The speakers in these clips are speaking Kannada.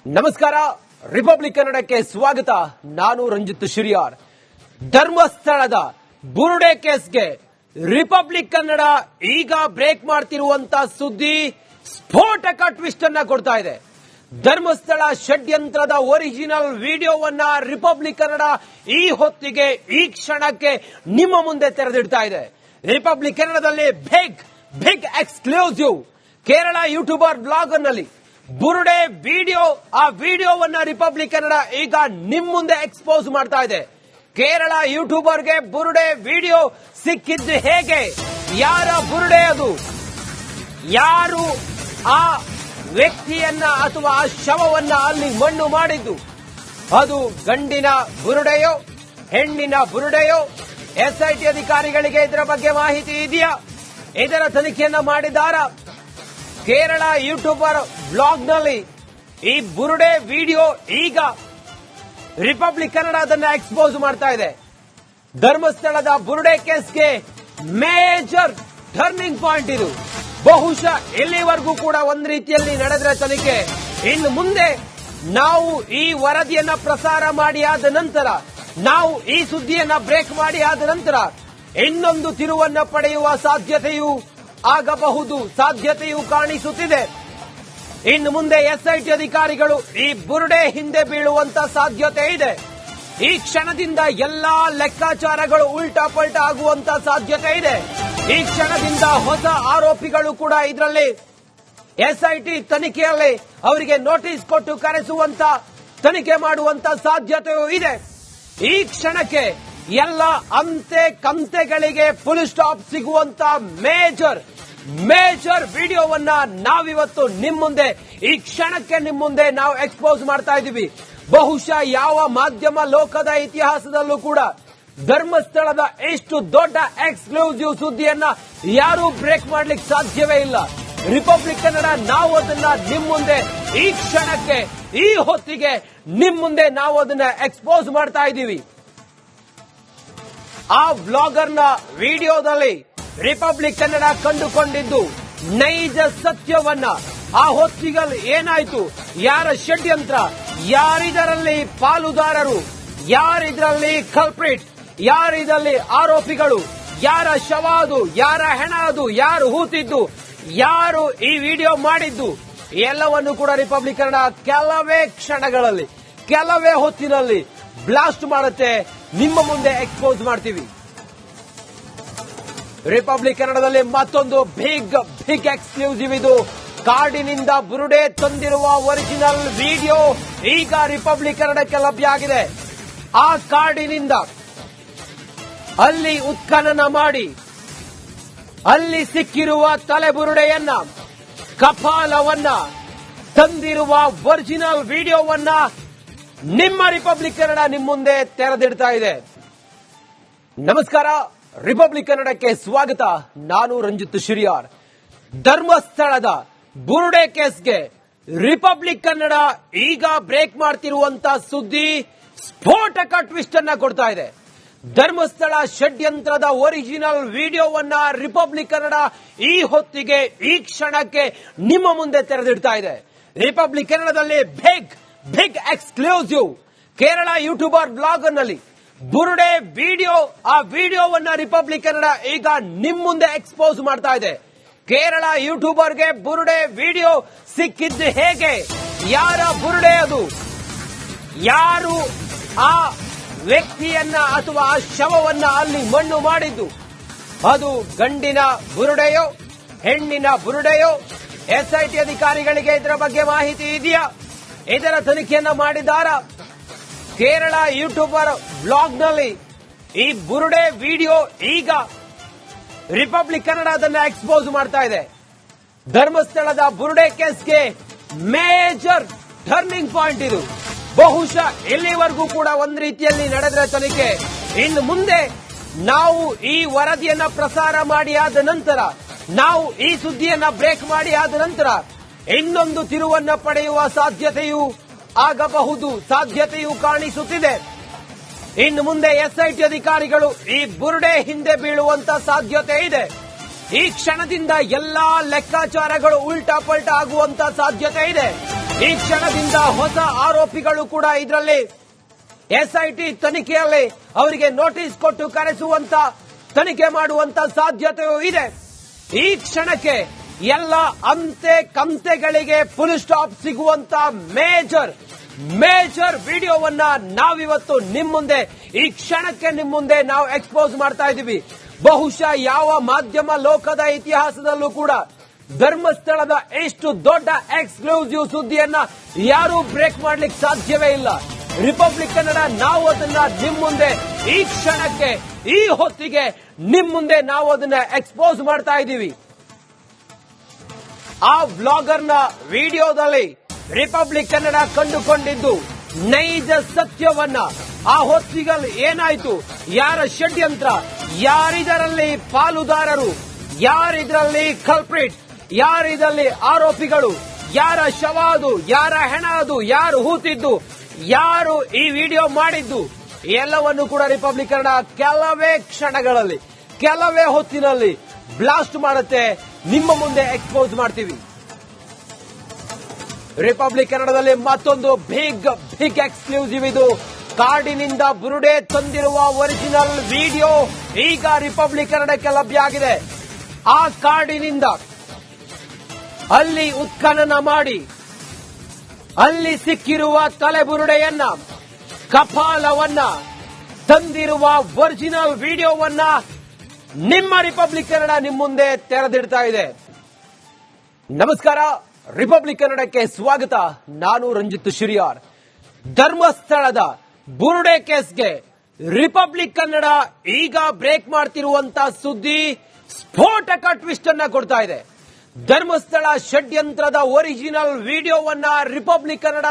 ನಮಸ್ಕಾರ. ರಿಪಬ್ಲಿಕ್ ಕನ್ನಡಕ್ಕೆ ಸ್ವಾಗತ. ನಾನು ರಂಜಿತ್ ಶಿರಿಯಾರ್. ಧರ್ಮಸ್ಥಳದ ಬುರುಡೆ ಕೇಸ್ಗೆ ರಿಪಬ್ಲಿಕ್ ಕನ್ನಡ ಈಗ ಬ್ರೇಕ್ ಮಾಡ್ತಿರುವಂತ ಸುದ್ದಿ ಸ್ಫೋಟಕ ಟ್ವಿಸ್ಟ್ ಅನ್ನ ಕೊಡ್ತಾ ಇದೆ. ಧರ್ಮಸ್ಥಳ ಷಡ್ಯಂತ್ರದ ಒರಿಜಿನಲ್ ವಿಡಿಯೋವನ್ನ ರಿಪಬ್ಲಿಕ್ ಕನ್ನಡ ಈ ಹೊತ್ತಿಗೆ ಈ ಕ್ಷಣಕ್ಕೆ ನಿಮ್ಮ ಮುಂದೆ ತೆರೆದಿಡ್ತಾ ಇದೆ. ರಿಪಬ್ಲಿಕ್ ಕನ್ನಡದಲ್ಲಿ big exclusive Kerala youtuber blogger ನಲ್ಲಿ ಬುರುಡೆ ವಿಡಿಯೋ, ಆ ವಿಡಿಯೋವನ್ನ ರಿಪಬ್ಲಿಕ್ ಕನ್ನಡ ಈಗ ನಿಮ್ ಮುಂದೆ ಎಕ್ಸ್ಪೋಸ್ ಮಾಡ್ತಾ ಇದೆ. ಕೇರಳ ಯೂಟ್ಯೂಬರ್ಗೆ ಬುರುಡೆ ವಿಡಿಯೋ ಸಿಕ್ಕಿದ್ದು ಹೇಗೆ, ಯಾರ ಬುರುಡೆ ಅದು, ಯಾರು ಆ ವ್ಯಕ್ತಿಯನ್ನ ಅಥವಾ ಆ ಶವವನ್ನ ಅಲ್ಲಿ ಮಣ್ಣು ಮಾಡಿದ್ದು, ಅದು ಗಂಡಿನ ಬುರುಡೆಯೋ ಹೆಣ್ಣಿನ ಬುರುಡೆಯೋ? ಎಸ್ಐಟಿ ಅಧಿಕಾರಿಗಳಿಗೆ ಇದರ ಬಗ್ಗೆ ಮಾಹಿತಿ ಇದೆಯಾ? ಇದರ ತನಿಖೆಯನ್ನ ಮಾಡಿದಾರ? ಕೇರಳ ಯೂಟ್ಯೂಬರ್ ಬ್ಲಾಗ್ನಲ್ಲಿ ಈ ಬುರುಡೆ ವಿಡಿಯೋ ಈಗ ರಿಪಬ್ಲಿಕ್ ಕನ್ನಡ ಅದನ್ನ ಎಕ್ಸ್ಪೋಸ್ ಮಾಡ್ತಾ ಇದೆ. ಧರ್ಮಸ್ಥಳದ ಬುರುಡೆ ಕೇಸ್ಗೆ ಮೇಜರ್ ಟರ್ನಿಂಗ್ ಪಾಯಿಂಟ್ ಇದು. ಬಹುಶಃ ಇಲ್ಲಿವರೆಗೂ ಕೂಡ ಒಂದು ರೀತಿಯಲ್ಲಿ ನಡೆದ್ರೆ ತನಿಖೆ, ಇನ್ನು ಮುಂದೆ ನಾವು ಈ ವರದಿಯನ್ನ ಪ್ರಸಾರ ಮಾಡಿ ಆದ ನಂತರ, ನಾವು ಈ ಸುದ್ದಿಯನ್ನ ಬ್ರೇಕ್ ಮಾಡಿ ಆದ ನಂತರ ಇನ್ನೊಂದು ತಿರುವನ್ನ ಪಡೆಯುವ ಸಾಧ್ಯತೆಯೂ ಆಗಬಹುದು, ಸಾಧ್ಯತೆಯೂ ಕಾಣಿಸುತ್ತಿದೆ. ಇನ್ನು ಮುಂದೆ ಎಸ್ಐಟಿ ಅಧಿಕಾರಿಗಳು ಈ ಬುರುಡೆ ಹಿಂದೆ ಬೀಳುವಂತ ಸಾಧ್ಯತೆ ಇದೆ. ಈ ಕ್ಷಣದಿಂದ ಎಲ್ಲಾ ಲೆಕ್ಕಾಚಾರಗಳು ಉಲ್ಟಾ ಪಲ್ಟಾ ಆಗುವಂತ ಸಾಧ್ಯತೆ ಇದೆ. ಈ ಕ್ಷಣದಿಂದ ಹೊಸ ಆರೋಪಿಗಳು ಕೂಡ ಇದರಲ್ಲಿ ಎಸ್ಐಟಿ ತನಿಖೆಯಲ್ಲಿ ಅವರಿಗೆ ನೋಟಿಸ್ ಕೊಟ್ಟು ಕರೆಸುವಂತ, ತನಿಖೆ ಮಾಡುವಂತ ಸಾಧ್ಯತೆಯೂ ಇದೆ. ಈ ಕ್ಷಣಕ್ಕೆ ಎಲ್ಲ ಅಂತೆ ಕಂತೆಗಳಿಗೆ ಫುಲ್ ಸ್ಟಾಪ್ ಸಿಗುವಂತ ಮೇಜರ್ ವಿಡಿಯೋವನ್ನ ನಾವಿವತ್ತು ನಿಮ್ ಮುಂದೆ, ಈ ಕ್ಷಣಕ್ಕೆ ನಿಮ್ ಮುಂದೆ ನಾವು ಎಕ್ಸ್ಪೋಸ್ ಮಾಡ್ತಾ ಇದ್ದೀವಿ. ಬಹುಶಃ ಯಾವ ಮಾಧ್ಯಮ ಲೋಕದ ಇತಿಹಾಸದಲ್ಲೂ ಕೂಡ ಧರ್ಮಸ್ಥಳದ ಎಷ್ಟು ದೊಡ್ಡ ಎಕ್ಸ್ಕ್ಲೂಸಿವ್ ಸುದ್ದಿಯನ್ನ ಯಾರೂ ಬ್ರೇಕ್ ಮಾಡ್ಲಿಕ್ಕೆ ಸಾಧ್ಯವೇ ಇಲ್ಲ. ರಿಪಬ್ಲಿಕ್ ಕನ್ನಡ ನಾವು ಅದನ್ನ ನಿಮ್ ಮುಂದೆ ಈ ಕ್ಷಣಕ್ಕೆ ಈ ಹೊತ್ತಿಗೆ ನಿಮ್ ಮುಂದೆ ನಾವು ಅದನ್ನ ಎಕ್ಸ್ಪೋಸ್ ಮಾಡ್ತಾ ಇದ್ದೀವಿ. ಆ ಬ್ಲಾಗರ್ನ ವಿಡಿಯೋದಲ್ಲಿ ರಿಪಬ್ಲಿಕ್ ಕನ್ನಡ ಕಂಡುಕೊಂಡಿದ್ದು ನೈಜ ಸತ್ಯವನ್ನ. ಆ ಹೊತ್ತಿಗಲ್ಲಿ ಏನಾಯ್ತು, ಯಾರ ಷಡ್ಯಂತ್ರ, ಯಾರಿದರಲ್ಲಿ ಪಾಲುದಾರರು, ಯಾರಿದರಲ್ಲಿ ಕಲ್ಪ್ರಿಟ್, ಯಾರಿದರಲ್ಲಿ ಆರೋಪಿಗಳು, ಯಾರ ಶವ ಅದು, ಯಾರ ಹೆಣ ಅದು, ಯಾರು ಹೂತಿದ್ದು, ಯಾರು ಈ ವಿಡಿಯೋ ಮಾಡಿದ್ದು, ಎಲ್ಲವನ್ನು ಕೂಡ ರಿಪಬ್ಲಿಕ್ ಕನ್ನಡ ಕೆಲವೇ ಕ್ಷಣಗಳಲ್ಲಿ, ಕೆಲವೇ ಹೊತ್ತಿನಲ್ಲಿ ಬ್ಲಾಸ್ಟ್ ಮಾಡುತ್ತೆ, ನಿಮ್ಮ ಮುಂದೆ ಎಕ್ಸ್ಪೋಸ್ ಮಾಡ್ತೀವಿ. ರಿಪಬ್ಲಿಕ್ ಕನ್ನಡದಲ್ಲಿ ಮತ್ತೊಂದು ಬಿಗ್ ಎಕ್ಸ್ಕ್ಲೂಸಿವ್ ಇದು. ಕಾಡಿನಿಂದ ಬುರುಡೆ ತಂದಿರುವ ಒರಿಜಿನಲ್ ವಿಡಿಯೋ ಈಗ ರಿಪಬ್ಲಿಕ್ ಕನ್ನಡಕ್ಕೆ ಲಭ್ಯ ಆಗಿದೆ. ಆ ಕಾಡಿನಿಂದ ಅಲ್ಲಿ ಉತ್ಖನನ ಮಾಡಿ ಅಲ್ಲಿ ಸಿಕ್ಕಿರುವ ತಲೆಬುರುಡೆಯನ್ನ, ಕಪಾಲವನ್ನ ತಂದಿರುವ ಒರಿಜಿನಲ್ ವಿಡಿಯೋವನ್ನ ನಿಮ್ಮ ರಿಪಬ್ಲಿಕ್ ಕನ್ನಡ ನಿಮ್ಮ ಮುಂದೆ ತೆರೆದಿಡ್ತಾ ಇದೆ. ನಮಸ್ಕಾರ. ರಿಪಬ್ಲಿಕ್ ಕನ್ನಡಕ್ಕೆ ಸ್ವಾಗತ. ನಾನು ರಂಜಿತ್ ಶಿರಿಯಾರ್. ಧರ್ಮಸ್ಥಳದ ಬುರುಡೆ ಕೇಸ್ಗೆ ರಿಪಬ್ಲಿಕ್ ಕನ್ನಡ ಈಗ ಬ್ರೇಕ್ ಮಾಡ್ತಿರುವಂತ ಸುದ್ದಿ ಸ್ಫೋಟಕ ಟ್ವಿಸ್ಟ್ ಅನ್ನ ಕೊಡ್ತಾ ಇದೆ. ಧರ್ಮಸ್ಥಳ ಷಡ್ಯಂತ್ರದ ಒರಿಜಿನಲ್ ವಿಡಿಯೋವನ್ನ ರಿಪಬ್ಲಿಕ್ ಕನ್ನಡ ಈ ಹೊತ್ತಿಗೆ ಈ ಕ್ಷಣಕ್ಕೆ ನಿಮ್ಮ ಮುಂದೆ ತೆರೆದಿಡ್ತಾ ಇದೆ. ರಿಪಬ್ಲಿಕ್ ಕನ್ನಡದಲ್ಲಿ big exclusive Kerala youtuber blogger ನಲ್ಲಿ ಬುರುಡೆ ವಿಡಿಯೋ, ಆ ವಿಡಿಯೋವನ್ನ ರಿಪಬ್ಲಿಕ್ ಕನ್ನಡ ಈಗ ನಿಮ್ ಮುಂದೆ ಎಕ್ಸ್ಪೋಸ್ ಮಾಡ್ತಾ ಇದೆ. ಕೇರಳ ಯೂಟ್ಯೂಬರ್ಗೆ ಬುರುಡೆ ವಿಡಿಯೋ ಸಿಕ್ಕಿದ್ದು ಹೇಗೆ, ಯಾರ ಬುರುಡೆ ಅದು, ಯಾರು ಆ ವ್ಯಕ್ತಿಯನ್ನ ಅಥವಾ ಆ ಶವವನ್ನ ಅಲ್ಲಿ ಮಣ್ಣು ಮಾಡಿದ್ದು, ಅದು ಗಂಡಿನ ಬುರುಡೆಯೋ ಹೆಣ್ಣಿನ ಬುರುಡೆಯೋ? ಎಸ್ಐಟಿ ಅಧಿಕಾರಿಗಳಿಗೆ ಇದರ ಬಗ್ಗೆ ಮಾಹಿತಿ ಇದೆಯಾ? ಇದರ ತನಿಖೆಯನ್ನ ಮಾಡಿದಾರ? ಕೇರಳ ಯೂಟ್ಯೂಬರ್ ಬ್ಲಾಗ್ನಲ್ಲಿ ಈ ಬುರುಡೆ ವಿಡಿಯೋ ಈಗ ರಿಪಬ್ಲಿಕ್ ಕನ್ನಡ ಅದನ್ನ ಎಕ್ಸ್ಪೋಸ್ ಮಾಡ್ತಾ ಇದೆ. ಧರ್ಮಸ್ಥಳದ ಬುರುಡೆ ಕೇಸ್ಗೆ ಮೇಜರ್ ಟರ್ನಿಂಗ್ ಪಾಯಿಂಟ್ ಇದು. ಬಹುಶಃ ಇಲ್ಲಿವರೆಗೂ ಕೂಡ ಒಂದು ರೀತಿಯಲ್ಲಿ ನಡೆದ್ರೆ ತನಿಖೆ, ಇನ್ನು ಮುಂದೆ ನಾವು ಈ ವರದಿಯನ್ನ ಪ್ರಸಾರ ಮಾಡಿ ಆದ ನಂತರ, ನಾವು ಈ ಸುದ್ದಿಯನ್ನ ಬ್ರೇಕ್ ಮಾಡಿ ಆದ ನಂತರ ಇನ್ನೊಂದು ತಿರುವನ್ನ ಪಡೆಯುವ ಸಾಧ್ಯತೆಯೂ ಆಗಬಹುದು, ಸಾಧ್ಯತೆಯೂ ಕಾಣಿಸುತ್ತಿದೆ. ಇನ್ನು ಮುಂದೆ ಎಸ್ಐಟಿ ಅಧಿಕಾರಿಗಳು ಈ ಬುರುಡೆ ಹಿಂದೆ ಬೀಳುವಂತ ಸಾಧ್ಯತೆ ಇದೆ. ಈ ಕ್ಷಣದಿಂದ ಎಲ್ಲಾ ಲೆಕ್ಕಾಚಾರಗಳು ಉಲ್ಟಾ ಪಲ್ಟಾ ಆಗುವಂತ ಸಾಧ್ಯತೆ ಇದೆ. ಈ ಕ್ಷಣದಿಂದ ಹೊಸ ಆರೋಪಿಗಳು ಕೂಡ ಇದರಲ್ಲಿ ಎಸ್ಐಟಿ ತನಿಖೆಯಲ್ಲಿ ಅವರಿಗೆ ನೋಟಿಸ್ ಕೊಟ್ಟು ಕರೆಸುವಂತ ತನಿಖೆ ಮಾಡುವಂತ ಸಾಧ್ಯತೆಯೂ ಇದೆ. ಈ ಕ್ಷಣಕ್ಕೆ ಎಲ್ಲ ಅಂತೆ ಕಂತೆಗಳಿಗೆ ಫುಲ್ ಸ್ಟಾಪ್ ಸಿಗುವಂತ ಮೇಜರ್ ವಿಡಿಯೋವನ್ನ ನಾವಿವತ್ತು ನಿಮ್ ಮುಂದೆ ಈ ಕ್ಷಣಕ್ಕೆ ನಿಮ್ ಮುಂದೆ ನಾವು ಎಕ್ಸ್ಪೋಸ್ ಮಾಡ್ತಾ ಇದ್ದೀವಿ. ಬಹುಶಃ ಯಾವ ಮಾಧ್ಯಮ ಲೋಕದ ಇತಿಹಾಸದಲ್ಲೂ ಕೂಡ ಧರ್ಮಸ್ಥಳದ ಎಷ್ಟು ದೊಡ್ಡ ಎಕ್ಸ್ಕ್ಲೂಸಿವ್ ಸುದ್ದಿಯನ್ನ ಯಾರೂ ಬ್ರೇಕ್ ಮಾಡ್ಲಿಕ್ಕೆ ಸಾಧ್ಯವೇ ಇಲ್ಲ. ರಿಪಬ್ಲಿಕ್ ಕನ್ನಡ ನಾವು ಅದನ್ನ ನಿಮ್ ಮುಂದೆ ಈ ಕ್ಷಣಕ್ಕೆ ಈ ಹೊತ್ತಿಗೆ ನಿಮ್ ಮುಂದೆ ನಾವು ಅದನ್ನ ಎಕ್ಸ್ಪೋಸ್ ಮಾಡ್ತಾ ಇದ್ದೀವಿ. ಆ ವ್ಲಾಗರ್ನ ವಿಡಿಯೋದಲ್ಲಿ ರಿಪಬ್ಲಿಕ್ ಕನ್ನಡ ಕಂಡುಕೊಂಡಿದ್ದು ನೈಜ ಸತ್ಯವನ್ನ. ಆ ಹೊತ್ತಿಗಲ್ಲಿ ಏನಾಯ್ತು, ಯಾರ ಷಡ್ಯಂತ್ರ, ಯಾರಿದರಲ್ಲಿ ಪಾಲುದಾರರು, ಯಾರಿದ್ರಲ್ಲಿ ಕಲ್ಪ್ರಿಟ್, ಯಾರಿದ್ರಲ್ಲಿ ಆರೋಪಿಗಳು, ಯಾರ ಶವ ಅದು, ಯಾರ ಹೆಣ ಅದು, ಯಾರು ಹೂತಿದ್ದು, ಯಾರು ಈ ವಿಡಿಯೋ ಮಾಡಿದ್ದು, ಎಲ್ಲವನ್ನು ಕೂಡ ರಿಪಬ್ಲಿಕ್ ಕನ್ನಡ ಕೆಲವೇ ಕ್ಷಣಗಳಲ್ಲಿ ಕೆಲವೇ ಹೊತ್ತಿನಲ್ಲಿ ಬ್ಲಾಸ್ಟ್ ಮಾಡುತ್ತೆ, ನಿಮ್ಮ ಮುಂದೆ ಎಕ್ಸ್ಪೋಸ್ ಮಾಡ್ತೀವಿ. ರಿಪಬ್ಲಿಕ್ ಕನ್ನಡದಲ್ಲಿ ಮತ್ತೊಂದು ಬಿಗ್ ಎಕ್ಸ್ಕ್ಲೂಸಿವ್. ಇದು ಕಾಡಿನಿಂದ ಬುರುಡೆ ತಂದಿರುವ ಒರಿಜಿನಲ್ ವಿಡಿಯೋ ಈಗ ರಿಪಬ್ಲಿಕ್ ಕನ್ನಡಕ್ಕೆ ಲಭ್ಯ ಆಗಿದೆ. ಆ ಕಾಡಿನಿಂದ ಅಲ್ಲಿ ಉತ್ಖನನ ಮಾಡಿ ಅಲ್ಲಿ ಸಿಕ್ಕಿರುವ ತಲೆಬುರುಡೆಯನ್ನ, ಕಪಾಲವನ್ನ ತಂದಿರುವ ಒರಿಜಿನಲ್ ವಿಡಿಯೋವನ್ನ ನಿಮ್ಮ ರಿಪಬ್ಲಿಕ್ ಕನ್ನಡ ನಿಮ್ಮ ಮುಂದೆ ತೆರೆದಿಡ್ತಾ ಇದೆ. ನಮಸ್ಕಾರ, ರಿಪಬ್ಲಿಕ್ ಕನ್ನಡಕ್ಕೆ ಸ್ವಾಗತ. ನಾನು ರಂಜಿತ್ ಶಿರಿಯಾರ್. ಧರ್ಮಸ್ಥಳದ ಬುರುಡೆ ಕೇಸ್ಗೆ ರಿಪಬ್ಲಿಕ್ ಕನ್ನಡ ಈಗ ಬ್ರೇಕ್ ಮಾಡ್ತಿರುವಂತ ಸುದ್ದಿ ಸ್ಫೋಟಕ ಟ್ವಿಸ್ಟ್ ಅನ್ನ ಕೊಡ್ತಾ ಇದೆ. ಧರ್ಮಸ್ಥಳ ಷಡ್ಯಂತ್ರದ ಒರಿಜಿನಲ್ ವಿಡಿಯೋವನ್ನ ರಿಪಬ್ಲಿಕ್ ಕನ್ನಡ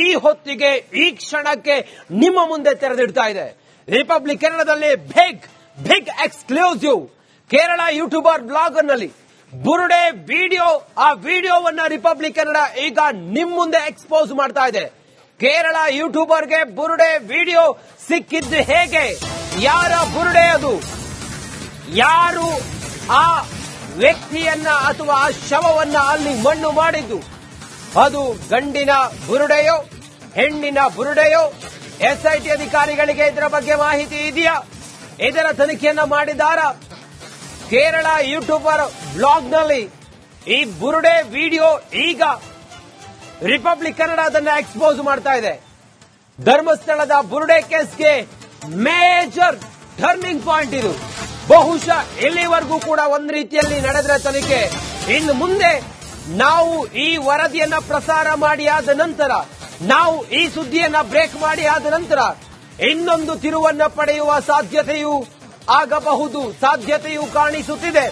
ಈ ಹೊತ್ತಿಗೆ ಈ ಕ್ಷಣಕ್ಕೆ ನಿಮ್ಮ ಮುಂದೆ ತೆರೆದಿಡ್ತಾ ಇದೆ. ರಿಪಬ್ಲಿಕ್ ಕನ್ನಡದಲ್ಲಿ big exclusive. Kerala youtuber blogger ನಲ್ಲಿ ಬುರುಡೆ ವಿಡಿಯೋ, ಆ ವಿಡಿಯೋವನ್ನ ರಿಪಬ್ಲಿಕ್ ಕನ್ನಡ ಈಗ ನಿಮ್ ಮುಂದೆ ಎಕ್ಸ್ಪೋಸ್ ಮಾಡ್ತಾ ಇದೆ. ಕೇರಳ ಯೂಟ್ಯೂಬರ್ಗೆ ಬುರುಡೆ ವಿಡಿಯೋ ಸಿಕ್ಕಿದ್ದು ಹೇಗೆ, ಯಾರ ಬುರುಡೆ ಅದು, ಯಾರು ಆ ವ್ಯಕ್ತಿಯನ್ನ ಅಥವಾ ಆ ಶವವನ್ನ ಅಲ್ಲಿ ಮಣ್ಣು ಮಾಡಿದ್ದು, ಅದು ಗಂಡಿನ ಬುರುಡೆಯೋ ಹೆಣ್ಣಿನ ಬುರುಡೆಯೋ? ಎಸ್ಐಟಿ ಅಧಿಕಾರಿಗಳಿಗೆ ಇದರ ಬಗ್ಗೆ ಮಾಹಿತಿ ಇದೆಯಾ? ಇದರ ತನಿಖೆಯನ್ನ ಮಾಡಿದಾರ? ಕೇರಳ ಯೂಟ್ಯೂಬರ್ ಬ್ಲಾಗ್ನಲ್ಲಿ ಈ ಬುರುಡೆ ವಿಡಿಯೋ ಈಗ ರಿಪಬ್ಲಿಕ್ ಕನ್ನಡ ಅದನ್ನ ಎಕ್ಸ್ಪೋಸ್ ಮಾಡ್ತಾ ಇದೆ. ಧರ್ಮಸ್ಥಳದ ಬುರುಡೆ ಕೇಸ್ಗೆ ಮೇಜರ್ ಟರ್ನಿಂಗ್ ಪಾಯಿಂಟ್ ಇದು. ಬಹುಶಃ ಇಲ್ಲಿವರೆಗೂ ಕೂಡ ಒಂದ್ ರೀತಿಯಲ್ಲಿ ನಡೆದ್ರೆ ತನಿಖೆ, ಇನ್ನು ಮುಂದೆ ನಾವು ಈ ವರದಿಯನ್ನ ಪ್ರಸಾರ ಮಾಡಿ ಆದ ನಂತರ, ನಾವು ಈ ಸುದ್ದಿಯನ್ನ ಬ್ರೇಕ್ ಮಾಡಿ ಆದ ನಂತರ ಇನ್ನೊಂದು ತಿರುವನ್ನ ಪಡೆಯುವ ಸಾಧ್ಯತೆಯೂ ಆಗಬಹುದು, ಸಾಧ್ಯತೆಯೂ ಕಾಣಿಸುತ್ತಿದೆ.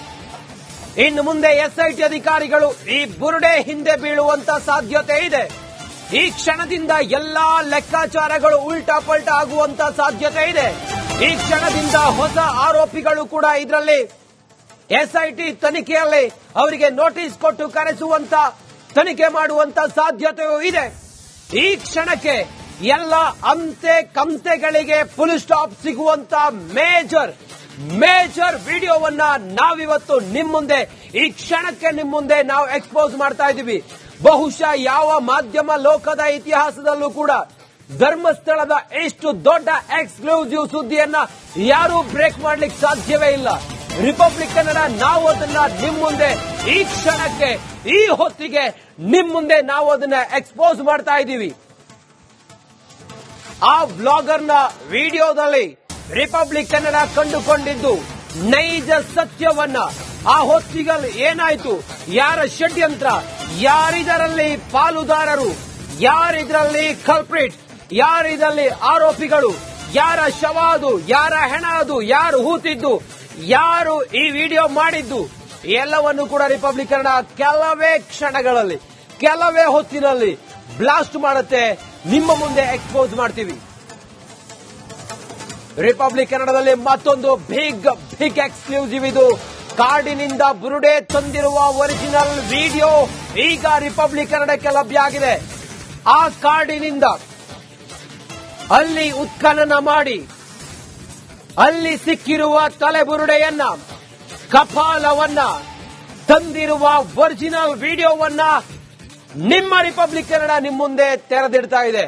ಇನ್ನು ಮುಂದೆ ಎಸ್ಐಟಿ ಅಧಿಕಾರಿಗಳು ಈ ಬುರುಡೆ ಹಿಂದೆ ಬೀಳುವಂತ ಸಾಧ್ಯತೆ ಇದೆ. ಈ ಕ್ಷಣದಿಂದ ಎಲ್ಲಾ ಲೆಕ್ಕಾಚಾರಗಳು ಉಲ್ಟಾ ಪಲ್ಟಾ ಆಗುವಂತ ಸಾಧ್ಯತೆ ಇದೆ. ಈ ಕ್ಷಣದಿಂದ ಹೊಸ ಆರೋಪಿಗಳು ಕೂಡ ಇದರಲ್ಲಿ ಎಸ್ಐಟಿ ತನಿಖೆಯಲ್ಲಿ ಅವರಿಗೆ ನೋಟಿಸ್ ಕೊಟ್ಟು ಕರೆಸುವಂತ ತನಿಖೆ ಮಾಡುವಂತ ಸಾಧ್ಯತೆಯೂ ಇದೆ. ಈ ಕ್ಷಣಕ್ಕೆ ಎಲ್ಲ ಅಂತೆ ಕಂತೆಗಳಿಗೆ ಫುಲ್ ಸ್ಟಾಪ್ ಸಿಗುವಂತ ಮೇಜರ್ ವಿಡಿಯೋವನ್ನ ನಾವಿವತ್ತು ನಿಮ್ ಮುಂದೆ ಈ ಕ್ಷಣಕ್ಕೆ ನಿಮ್ ಮುಂದೆ ನಾವು ಎಕ್ಸ್ಪೋಸ್ ಮಾಡ್ತಾ ಇದ್ದೀವಿ. ಬಹುಶಃ ಯಾವ ಮಾಧ್ಯಮ ಲೋಕದ ಇತಿಹಾಸದಲ್ಲೂ ಕೂಡ ಧರ್ಮಸ್ಥಳದ ಎಷ್ಟು ದೊಡ್ಡ ಎಕ್ಸ್ಕ್ಲೂಸಿವ್ ಸುದ್ದಿಯನ್ನ ಯಾರೂ ಬ್ರೇಕ್ ಮಾಡ್ಲಿಕ್ಕೆ ಸಾಧ್ಯವೇ ಇಲ್ಲ. ರಿಪಬ್ಲಿಕ್ ಕನ್ನಡ ನಾವು ಅದನ್ನ ನಿಮ್ ಮುಂದೆ ಈ ಕ್ಷಣಕ್ಕೆ ಈ ಹೊತ್ತಿಗೆ ನಿಮ್ ಮುಂದೆ ನಾವು ಅದನ್ನ ಎಕ್ಸ್ಪೋಸ್ ಮಾಡ್ತಾ ಇದ್ದೀವಿ. ಆ ಬ್ಲಾಗರ್ನ ವಿಡಿಯೋದಲ್ಲಿ ರಿಪಬ್ಲಿಕ್ ಕನ್ನಡ ಕಂಡುಕೊಂಡಿದ್ದು ನೈಜ ಸತ್ಯವನ್ನ. ಆ ಹೊತ್ತಿಗಲ್ಲಿ ಏನಾಯ್ತು, ಯಾರ ಷಡ್ಯಂತ್ರ, ಯಾರಿದರಲ್ಲಿ ಪಾಲುದಾರರು, ಯಾರಿದ್ರಲ್ಲಿ ಕಲ್ಪ್ರಿಟ್, ಯಾರಿದ್ರಲ್ಲಿ ಆರೋಪಿಗಳು, ಯಾರ ಶವ ಅದು, ಯಾರ ಹೆಣ ಅದು, ಯಾರು ಹೂತಿದ್ದು, ಯಾರು ಈ ವಿಡಿಯೋ ಮಾಡಿದ್ದು, ಎಲ್ಲವನ್ನು ಕೂಡ ರಿಪಬ್ಲಿಕ್ ಕನ್ನಡ ಕೆಲವೇ ಕ್ಷಣಗಳಲ್ಲಿ ಕೆಲವೇ ಹೊತ್ತಿನಲ್ಲಿ ಬ್ಲಾಸ್ಟ್ ಮಾಡುತ್ತೆ, ನಿಮ್ಮ ಮುಂದೆ ಎಕ್ಸ್ಪೋಸ್ ಮಾಡ್ತೀವಿ. ರಿಪಬ್ಲಿಕ್ ಕನ್ನಡದಲ್ಲಿ ಮತ್ತೊಂದು ಬಿಗ್ ಎಕ್ಸ್ಕ್ಲೂಸಿವ್. ಇದು ಕಾಡಿನಿಂದ ಬುರುಡೆ ತಂದಿರುವ ಒರಿಜಿನಲ್ ವಿಡಿಯೋ ಈಗ ರಿಪಬ್ಲಿಕ್ ಕನ್ನಡಕ್ಕೆ ಲಭ್ಯ ಆಗಿದೆ. ಆ ಕಾಡಿನಿಂದ ಅಲ್ಲಿ ಉತ್ಖನನ ಮಾಡಿ ಅಲ್ಲಿ ಸಿಕ್ಕಿರುವ ತಲೆಬುರುಡೆಯನ್ನ, ಕಪಾಲವನ್ನ ತಂದಿರುವ ಒರಿಜಿನಲ್ ವಿಡಿಯೋವನ್ನ ನಿಮ್ಮ ರಿಪಬ್ಲಿಕ್ ಕನ್ನಡ ನಿಮ್ಮ ಮುಂದೆ ತೆರೆದಿಡ್ತಾ ಇದೆ.